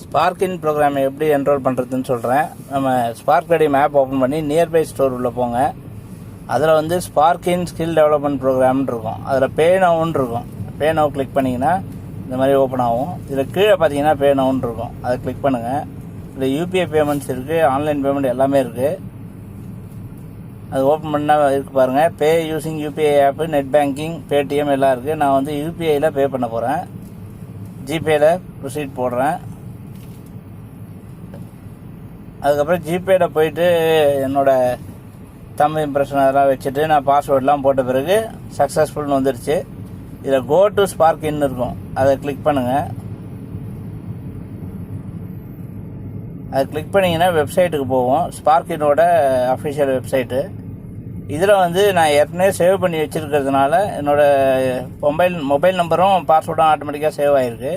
ஸ்பார்க்கின் ப்ரோக்ராமை எப்படி என்ரோல் பண்ணுறதுன்னு சொல்கிறேன். நம்ம ஸ்பார்க் ரெடியம் ஆப் ஓப்பன் பண்ணி நியர்பை ஸ்டோர் உள்ள போங்க. அதில் வந்து ஸ்பார்க்கின் ஸ்கில் டெவலப்மெண்ட் ப்ரோக்ராம்னு இருக்கும். அதில் பே நவுன்னு இருக்கும். பே நவ் கிளிக் பண்ணிங்கன்னா இந்த மாதிரி ஓப்பன் ஆகும். இதில் கீழே பார்த்தீங்கன்னா பே நவுன்னு இருக்கும். அதை கிளிக் பண்ணுங்கள். இதில் யூபிஐ பேமெண்ட்ஸ் இருக்குது, ஆன்லைன் பேமெண்ட் எல்லாமே இருக்குது. அது ஓப்பன் பண்ணால் இருக்குது பாருங்கள். பே யூஸிங் யூபிஐ ஆப்பு, நெட் பேங்கிங், பேடிஎம் எல்லாம் இருக்குது. நான் வந்து யூபிஐயில் பே பண்ண போகிறேன். ஜிபேயில் ப்ரொசீட் போடுறேன். அதுக்கப்புறம் ஜிபேயில் போயிட்டு என்னோடய தம் இம்ப்ரெஷன் அதெல்லாம் வச்சுட்டு நான் பாஸ்வேர்டெலாம் போட்ட பிறகு சக்ஸஸ்ஃபுல்னு வந்துருச்சு. இதில் கோ டு ஸ்பார்க்கின்னு இருக்கும். அதை கிளிக் பண்ணுங்கள். அதை கிளிக் பண்ணிங்கன்னா வெப்சைட்டுக்கு போவோம். ஸ்பார்க்கினோட அஃபிஷியல் வெப்சைட்டு. இதில் வந்து நான் ஏற்கனவே சேவ் பண்ணி வச்சுருக்கிறதுனால என்னோடய மொபைல் நம்பரும் பாஸ்வேர்டும் ஆட்டோமேட்டிக்காக சேவ் ஆகிருக்கு.